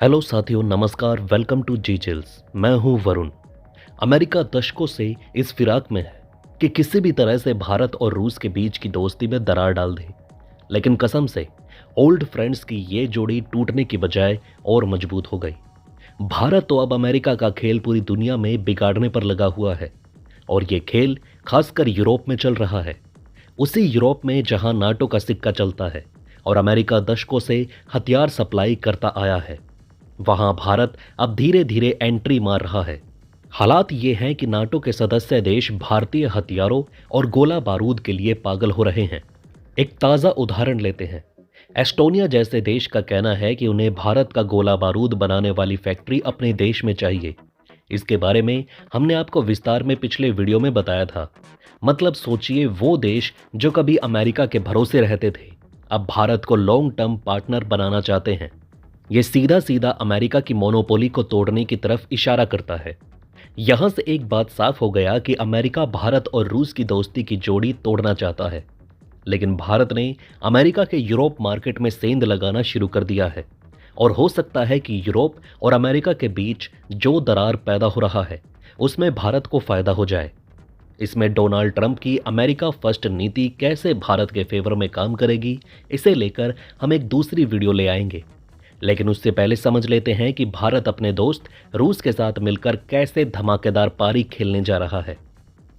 Hello साथियों, नमस्कार। Welcome to G chills. मैं हूं वरुण। अमेरिका दशकों से इस फिराक में है कि किसी भी तरह से भारत और रूस के बीच की दोस्ती में दरार डाल दे। लेकिन कसम से ओल्ड फ्रेंड्स की ये जोड़ी टूटने की बजाय और मजबूत हो गई। भारत तो अब अमेरिका का खेल पूरी दुनिया में बिगाड़ने पर लगा हुआ है, और ये खेल खासकर यूरोप में चल रहा है। उसी यूरोप में जहां नाटो का सिक्का चलता है और अमेरिका दशकों से हथियार सप्लाई करता आया है, वहां भारत अब धीरे धीरे एंट्री मार रहा है। हालात ये हैं कि नाटो के सदस्य देश भारतीय हथियारों और गोला बारूद के लिए पागल हो रहे हैं। एक ताज़ा उदाहरण लेते हैं। एस्टोनिया जैसे देश का कहना है कि उन्हें भारत का गोला बारूद बनाने वाली फैक्ट्री अपने देश में चाहिए। इसके बारे में हमने आपको विस्तार में पिछले वीडियो में बताया था। मतलब सोचिए, वो देश जो कभी अमेरिका के भरोसे रहते थे, अब भारत को लॉन्ग टर्म पार्टनर बनाना चाहते हैं। ये सीधा सीधा अमेरिका की मोनोपोली को तोड़ने की तरफ इशारा करता है। यहां से एक बात साफ हो गया कि अमेरिका भारत और रूस की दोस्ती की जोड़ी तोड़ना चाहता है। लेकिन भारत ने अमेरिका के यूरोप मार्केट में सेंध लगाना शुरू कर दिया है, और हो सकता है कि यूरोप और अमेरिका के बीच जो दरार पैदा हो रहा है, उसमें भारत को फायदा हो जाए। इसमें डोनाल्ड ट्रंप की अमेरिका फर्स्ट नीति कैसे भारत के फेवर में काम करेगी, इसे लेकर हम एक दूसरी वीडियो ले आएंगे। लेकिन उससे पहले समझ लेते हैं कि भारत अपने दोस्त रूस के साथ मिलकर कैसे धमाकेदार पारी खेलने जा रहा है।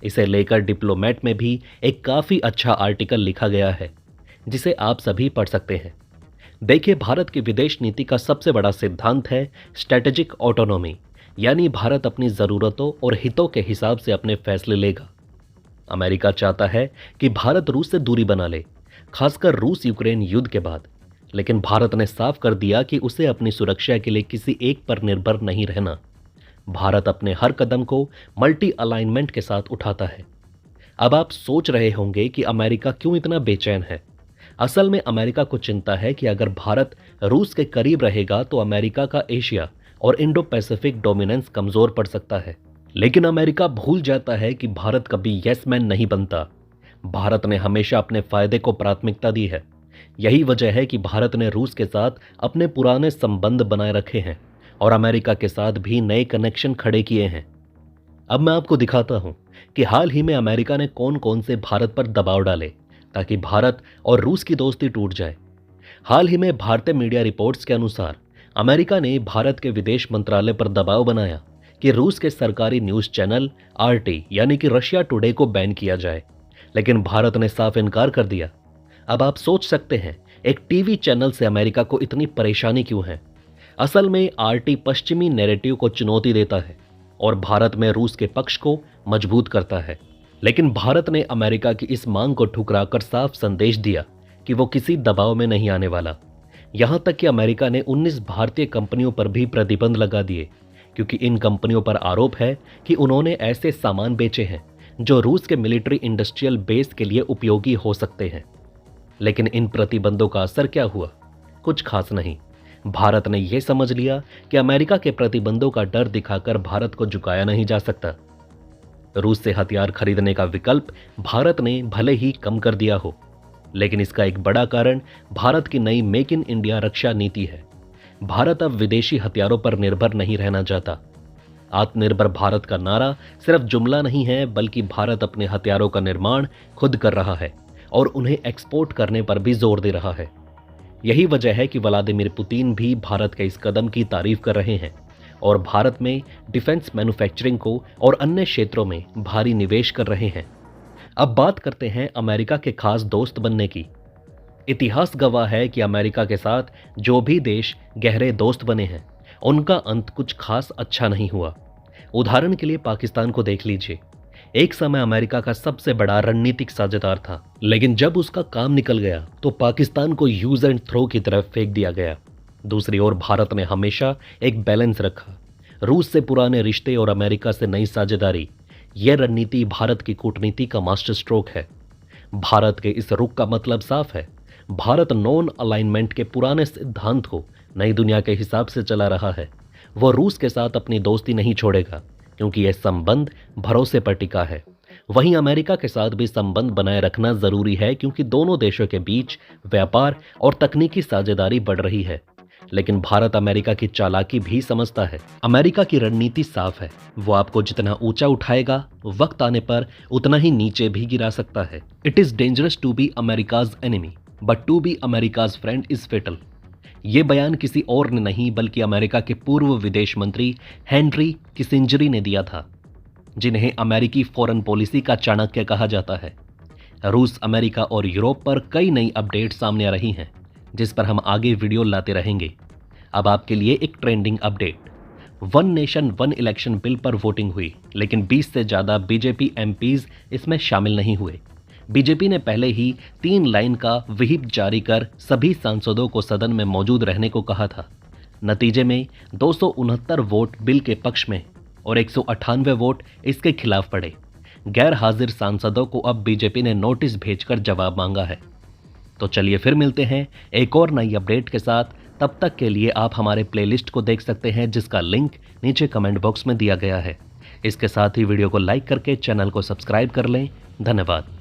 इसे लेकर डिप्लोमेट में भी एक काफ़ी अच्छा आर्टिकल लिखा गया है, जिसे आप सभी पढ़ सकते हैं। देखिए, भारत की विदेश नीति का सबसे बड़ा सिद्धांत है स्ट्रेटेजिक ऑटोनॉमी, यानी भारत अपनी ज़रूरतों और हितों के हिसाब से अपने फैसले लेगा। अमेरिका चाहता है कि भारत रूस से दूरी बना ले, खासकर रूस यूक्रेन युद्ध के बाद। लेकिन भारत ने साफ कर दिया कि उसे अपनी सुरक्षा के लिए किसी एक पर निर्भर नहीं रहना। भारत अपने हर कदम को मल्टी अलाइनमेंट के साथ उठाता है। अब आप सोच रहे होंगे कि अमेरिका क्यों इतना बेचैन है। असल में अमेरिका को चिंता है कि अगर भारत रूस के करीब रहेगा तो अमेरिका का एशिया और इंडो पैसिफिक डोमिनेंस कमजोर पड़ सकता है। लेकिन अमेरिका भूल जाता है कि भारत कभी यस मैन नहीं बनता। भारत ने हमेशा अपने फायदे को प्राथमिकता दी है। यही वजह है कि भारत ने रूस के साथ अपने पुराने संबंध बनाए रखे हैं और अमेरिका के साथ भी नए कनेक्शन खड़े किए हैं। अब मैं आपको दिखाता हूं कि हाल ही में अमेरिका ने कौन कौन से भारत पर दबाव डाले ताकि भारत और रूस की दोस्ती टूट जाए। हाल ही में भारतीय मीडिया रिपोर्ट्स के अनुसार अमेरिका ने भारत के विदेश मंत्रालय पर दबाव बनाया कि रूस के सरकारी न्यूज चैनल आरटी यानी कि रशिया टुडे को बैन किया जाए। लेकिन भारत ने साफ इनकार कर दिया। अब आप सोच सकते हैं, एक टीवी चैनल से अमेरिका को इतनी परेशानी क्यों है। असल में आरटी पश्चिमी नैरेटिव को चुनौती देता है और भारत में रूस के पक्ष को मजबूत करता है। लेकिन भारत ने अमेरिका की इस मांग को ठुकराकर साफ संदेश दिया कि वो किसी दबाव में नहीं आने वाला। यहां तक कि अमेरिका ने 19 भारतीय कंपनियों पर भी प्रतिबंध लगा दिए, क्योंकि इन कंपनियों पर आरोप है कि उन्होंने ऐसे सामान बेचे हैं जो रूस के मिलिट्री इंडस्ट्रियल बेस के लिए उपयोगी हो सकते हैं। लेकिन इन प्रतिबंधों का असर क्या हुआ? कुछ खास नहीं। भारत ने यह समझ लिया कि अमेरिका के प्रतिबंधों का डर दिखाकर भारत को झुकाया नहीं जा सकता। रूस से हथियार खरीदने का विकल्प भारत ने भले ही कम कर दिया हो, लेकिन इसका एक बड़ा कारण भारत की नई मेक इन इंडिया रक्षा नीति है। भारत अब विदेशी हथियारों पर निर्भर नहीं रहना चाहता। आत्मनिर्भर भारत का नारा सिर्फ जुमला नहीं है, बल्कि भारत अपने हथियारों का निर्माण खुद कर रहा है और उन्हें एक्सपोर्ट करने पर भी जोर दे रहा है। यही वजह है कि व्लादिमीर पुतिन भी भारत के इस कदम की तारीफ कर रहे हैं और भारत में डिफेंस मैन्युफैक्चरिंग को और अन्य क्षेत्रों में भारी निवेश कर रहे हैं। अब बात करते हैं अमेरिका के खास दोस्त बनने की। इतिहास गवाह है कि अमेरिका के साथ जो भी देश गहरे दोस्त बने हैं, उनका अंत कुछ खास अच्छा नहीं हुआ। उदाहरण के लिए पाकिस्तान को देख लीजिए। एक समय अमेरिका का सबसे बड़ा रणनीतिक साझेदार था, लेकिन जब उसका काम निकल गया तो पाकिस्तान को यूज एंड थ्रो की तरफ फेंक दिया गया। दूसरी ओर भारत ने हमेशा एक बैलेंस रखा। रूस से पुराने रिश्ते और अमेरिका से नई साझेदारी, यह रणनीति भारत की कूटनीति का मास्टर स्ट्रोक है। भारत के इस रुख का मतलब साफ है। भारत नॉन अलाइनमेंट के पुराने सिद्धांत को नई दुनिया के हिसाब से चला रहा है। वह रूस के साथ अपनी दोस्ती नहीं छोड़ेगा, क्योंकि यह संबंध भरोसे पर टिका है। वहीं अमेरिका के साथ भी संबंध बनाए रखना जरूरी है, क्योंकि दोनों देशों के बीच व्यापार और तकनीकी साझेदारी बढ़ रही है। लेकिन भारत अमेरिका की चालाकी भी समझता है। अमेरिका की रणनीति साफ है, वो आपको जितना ऊंचा उठाएगा वक्त आने पर उतना ही नीचे भी गिरा सकता है। It is dangerous to be America's enemy but to be America's friend is fatal. ये बयान किसी और ने नहीं बल्कि अमेरिका के पूर्व विदेश मंत्री हेनरी किसिंजर ने दिया था, जिन्हें अमेरिकी फॉरेन पॉलिसी का चाणक्य कहा जाता है। रूस, अमेरिका और यूरोप पर कई नई अपडेट सामने आ रही हैं, जिस पर हम आगे वीडियो लाते रहेंगे। अब आपके लिए एक trending update. One nation one election bill पर वोटिंग हुई, लेकिन 20 से ज़्यादा बीजेपी एमपीज इसमें शामिल नहीं हुए। बीजेपी ने पहले ही 3 लाइन का व्हिप जारी कर सभी सांसदों को सदन में मौजूद रहने को कहा था। नतीजे में 269 वोट बिल के पक्ष में और 198 वोट इसके खिलाफ पड़े। गैर हाजिर सांसदों को अब बीजेपी ने नोटिस भेजकर जवाब मांगा है। तो चलिए फिर मिलते हैं एक और नई अपडेट के साथ। तब तक के लिए आप हमारे प्लेलिस्ट को देख सकते हैं, जिसका लिंक नीचे कमेंट बॉक्स में दिया गया है। इसके साथ ही वीडियो को लाइक करके चैनल को सब्सक्राइब कर लें। धन्यवाद।